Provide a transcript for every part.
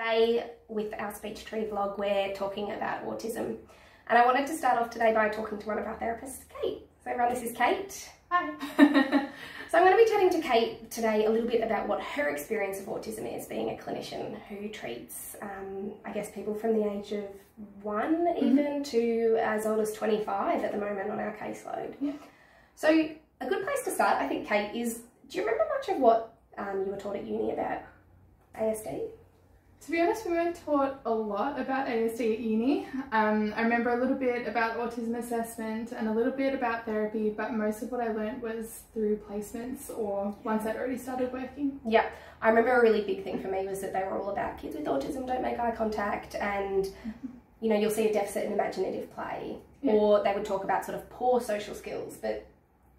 today with our Speech Tree vlog, we're talking about autism. And I wanted to start off today by talking to one of our therapists, Kate. So everyone, this is Kate. Hi. So I'm going to be chatting to Kate today a little bit about what her experience of autism is, being a clinician who treats, I guess, people from the age of 1 even to as old as 25 at the moment on our caseload. Yeah. So a good place to start, I think, Kate, is, do you remember much of what you were taught at uni about ASD? To be honest, we weren't taught a lot about ASD at uni. I remember a little bit about autism assessment and a little bit about therapy, but most of what I learnt was through placements or ones that already started working. Yeah, I remember a really big thing for me was that they were all about kids with autism don't make eye contact, and you know, you'll see a deficit in imaginative play, or they would talk about sort of poor social skills, but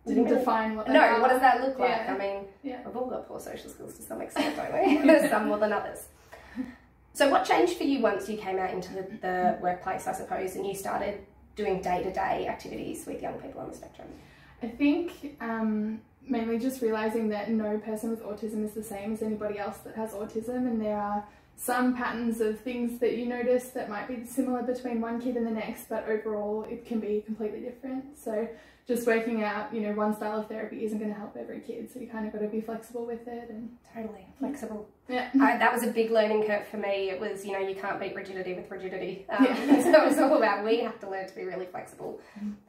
didn't define what they no, are. What does that look like? Yeah. I mean, yeah. we've all got poor social skills to some extent, don't we? Some more than others. So what changed for you once you came out into the workplace, I suppose, and you started doing day-to-day activities with young people on the spectrum? I think mainly just realising that no person with autism is the same as anybody else that has autism, and there are some patterns of things that you notice that might be similar between one kid and the next, but overall it can be completely different. So just working out, you know, one style of therapy isn't going to help every kid, so you kind of got to be flexible with it. And totally flexible. Yeah. That was a big learning curve for me. It was, you know, you can't beat rigidity with rigidity. So it's all about, we have to learn to be really flexible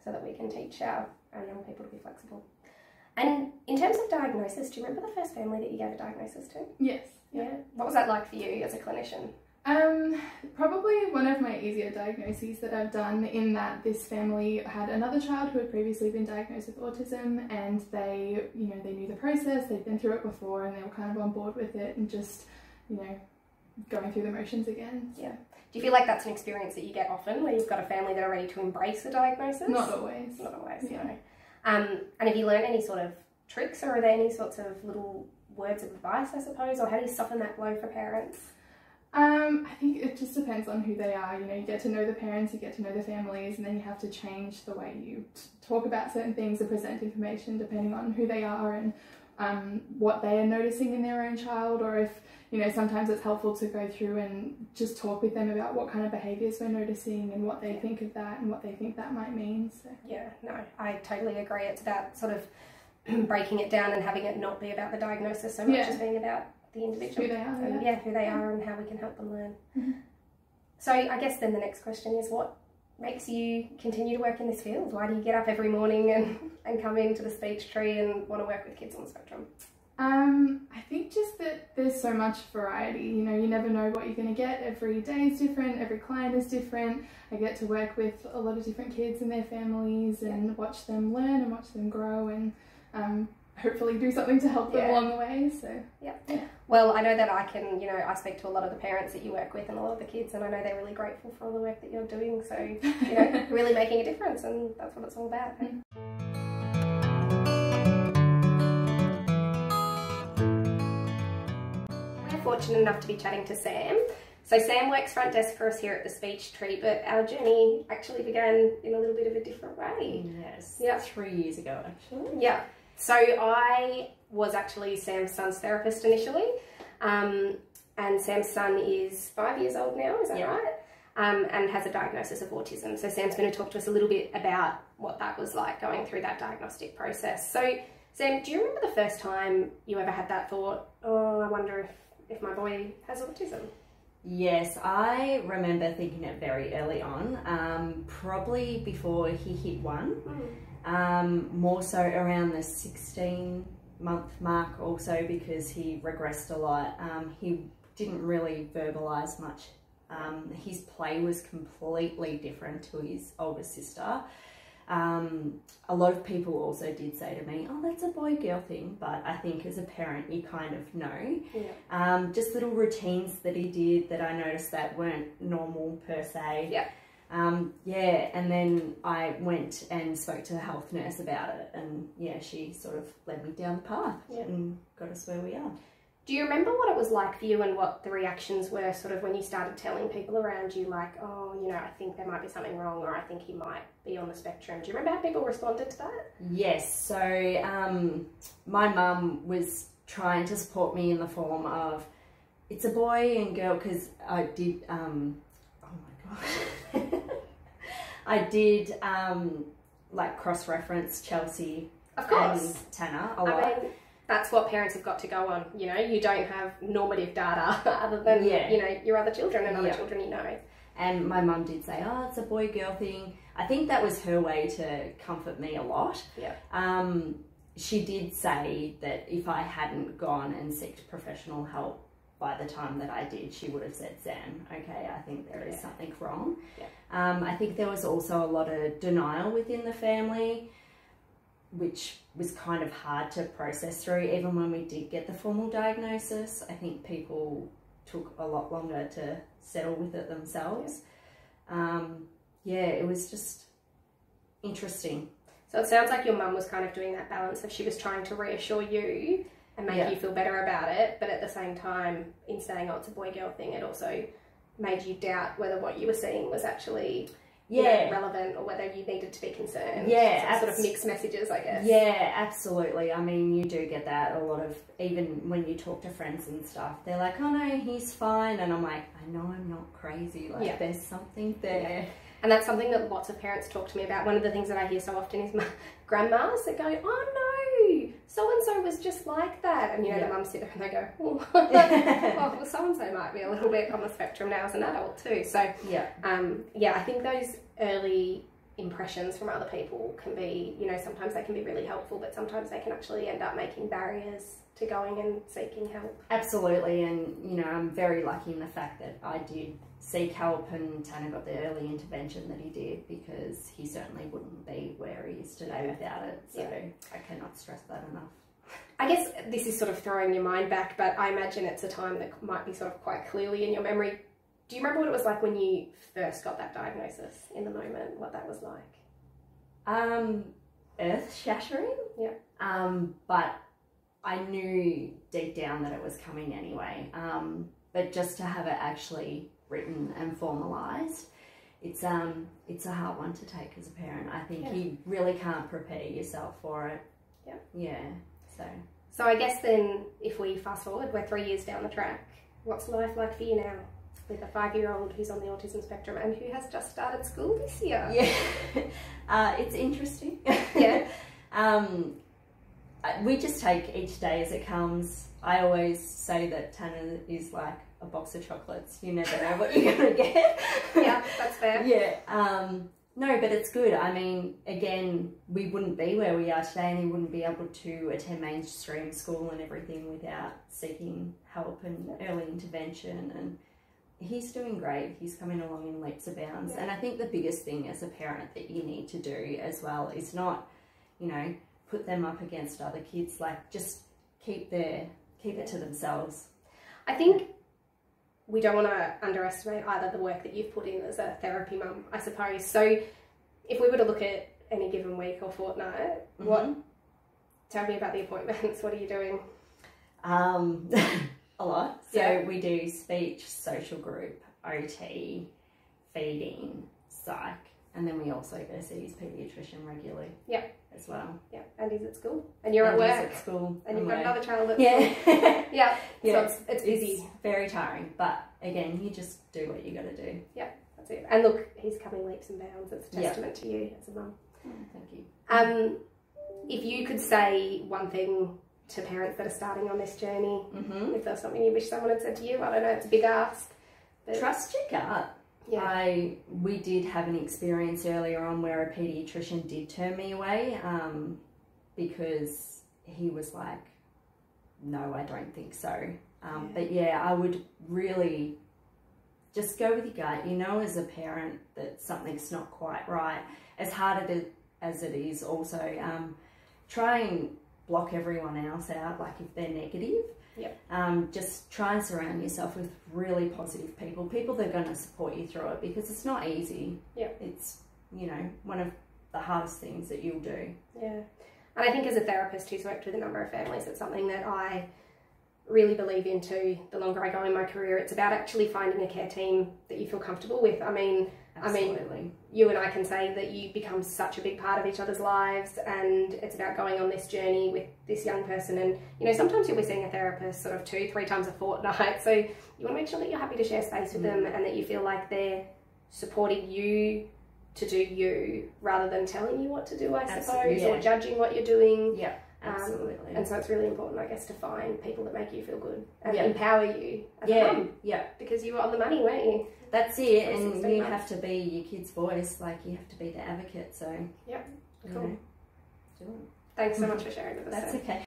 so that we can teach our young people to be flexible. And in terms of diagnosis, do you remember the first family that you gave a diagnosis to? Yes. Yeah. What was that like for you as a clinician? Probably one of my easier diagnoses that I've done, in that this family had another child who had previously been diagnosed with autism, and they, you know, they knew the process, they'd been through it before, and they were kind of on board with it and just, you know, going through the motions again. So. Yeah. Do you feel like that's an experience that you get often, where you've got a family that are ready to embrace the diagnosis? Not always. Not always, yeah. No. And have you learned any sort of tricks, or are there any sorts of little words of advice, I suppose, or how do you soften that blow for parents? I think it just depends on who they are. You know, you get to know the parents, you get to know the families, and then you have to change the way you talk about certain things or present information depending on who they are and what they are noticing in their own child, or if, you know, sometimes it's helpful to go through and just talk with them about what kind of behaviours we're noticing and what they think of that and what they think that might mean. So. Yeah, no, I totally agree. It's about sort of breaking it down and having it not be about the diagnosis so much as being about the individual. Who they are, and, who they are and how we can help them learn. So I guess then the next question is, what makes you continue to work in this field? Why do you get up every morning and come into the Speech Tree and want to work with kids on the spectrum? I think just that there's so much variety. You know, you never know what you're going to get. Every day is different, every client is different. I get to work with a lot of different kids and their families and watch them learn and watch them grow, and hopefully do something to help them along the way. So yeah. Well, I know that I can, you know, I speak to a lot of the parents that you work with and a lot of the kids, and I know they're really grateful for all the work that you're doing. So, you know, really making a difference, and that's what it's all about. We're fortunate enough to be chatting to Sam. So Sam works front desk for us here at the Speech Tree, but our journey actually began in a little bit of a different way. Yes. Yeah. 3 years ago, actually. Yeah. So I was actually Sam's son's therapist initially, and Sam's son is 5 years old now, is that right? And has a diagnosis of autism. So Sam's going to talk to us a little bit about what that was like, going through that diagnostic process. So Sam, do you remember the first time you ever had that thought, oh, I wonder if my boy has autism? Yes, I remember thinking it very early on, probably before he hit 1. More so around the 16-month mark also, because he regressed a lot. He didn't really verbalise much. His play was completely different to his older sister. A lot of people also did say to me, oh, that's a boy-girl thing, but I think as a parent you kind of know. Just little routines that he did that I noticed that weren't normal per se. And then I went and spoke to the health nurse about it, and she sort of led me down the path and got us where we are. Do you remember what it was like for you and what the reactions were sort of when you started telling people around you, like, oh, you know, I think there might be something wrong, or I think he might be on the spectrum? Do you remember how people responded to that? Yes. So my mum was trying to support me in the form of, it's a boy and girl, because I did, oh my gosh, I did like cross-reference Chelsea Of course. and Tanner a lot. I mean, that's what parents have got to go on. You know, you don't have normative data other than, you know, your other children and other children you know. And my mum did say, oh, it's a boy-girl thing. I think that was her way to comfort me a lot. Yeah. She did say that if I hadn't gone and sought professional help by the time that I did, she would have said, Sam, okay, I think there is something wrong. Yeah. I think there was also a lot of denial within the family, which was kind of hard to process through. Even when we did get the formal diagnosis, I think people took a lot longer to settle with it themselves. Yeah, it was just interesting. So it sounds like your mum was kind of doing that balance of she was trying to reassure you and make you feel better about it, but at the same time, in saying, oh, it's a boy-girl thing, it also made you doubt whether what you were seeing was actually you know, relevant or whether you needed to be concerned. Yeah. Sort of mixed messages, I guess. Yeah, absolutely. I mean, you do get that a lot of, even when you talk to friends and stuff, they're like, oh no, he's fine. And I'm like, I know I'm not crazy. Like, there's something there. Yeah. And that's something that lots of parents talk to me about. One of the things that I hear so often is my grandmas that go, oh no, so-and-so was just like that. And, you know, the mums sit there and they go, oh, well, so-and-so might be a little bit on the spectrum now as an adult too. So, I think those early impressions from other people can be, you know, sometimes they can be really helpful, but sometimes they can actually end up making barriers to going and seeking help. Absolutely. And, you know, I'm very lucky in the fact that I did seek help and Tanner got the early intervention that he did, because he certainly wouldn't be where he is today without it. So I cannot stress that enough. I guess this is sort of throwing your mind back, but I imagine it's a time that might be sort of quite clearly in your memory. Do you remember what it was like when you first got that diagnosis, in the moment, what that was like? Earth-shattering. Yeah. But I knew deep down that it was coming anyway. But just to have it actually written and formalised, it's a hard one to take as a parent. I think you really can't prepare yourself for it. Yeah. Yeah. So I guess then, if we fast forward, we're 3 years down the track. What's life like for you now, with a 5-year-old who's on the autism spectrum and who has just started school this year? Yeah, it's interesting. Yeah. We just take each day as it comes. I always say that Tanner is like a box of chocolates. You never know what you're going to get. Yeah, that's fair. Yeah. No, but it's good. I mean, again, we wouldn't be where we are today, and he wouldn't be able to attend mainstream school and everything without seeking help and early intervention. And he's doing great. He's coming along in leaps and bounds. And I think the biggest thing as a parent that you need to do as well is not, you know, put them up against other kids. Like, just keep it to themselves. I think we don't want to underestimate either the work that you've put in as a therapy mum, I suppose. So if we were to look at any given week or fortnight, tell me about the appointments. What are you doing? A lot. So we do speech, social group, OT, feeding, psych, and then we also go see his paediatrician regularly. Yep. As well. Yeah, and he's at school, and you're at work. He's at school, and you've got another child at school. Yeah. So it's busy. It's very tiring, but again, you just do what you got to do. Yeah, that's it. And look, he's coming leaps and bounds. It's a testament to you as a mum. Thank you. If you could say one thing to parents that are starting on this journey, if there's something you wish someone had said to you, I don't know, it's a big ask. But trust your gut. Yeah. We did have an experience earlier on where a paediatrician did turn me away because he was like, no, I don't think so. But yeah, I would really just go with your gut. You know, as a parent, that something's not quite right. As hard as it is also, try and block everyone else out, like if they're negative. Yep. Just try and surround yourself with really positive people that are going to support you through it, because it's not easy. Yep. It's, you know, one of the hardest things that you'll do. Yeah. And I think as a therapist who's worked with a number of families, it's something that I really believe into the longer I go in my career. It's about actually finding a care team that you feel comfortable with. I mean, Absolutely. I mean, you and I can say that you become such a big part of each other's lives, and it's about going on this journey with this young person. And, you know, sometimes you'll be seeing a therapist sort of 2-3 times a fortnight, so you want to make sure that you're happy to share space with them and that you feel like they're supporting you to do you rather than telling you what to do, I suppose, or judging what you're doing. Yeah, absolutely. And so it's really important, I guess, to find people that make you feel good and empower you as a mum. Yeah. Because you were on the money, weren't you? That's it, and you have to be your kid's voice, like you have to be the advocate, so... Yep, cool. Do it. Thanks so much for sharing with us. That's okay.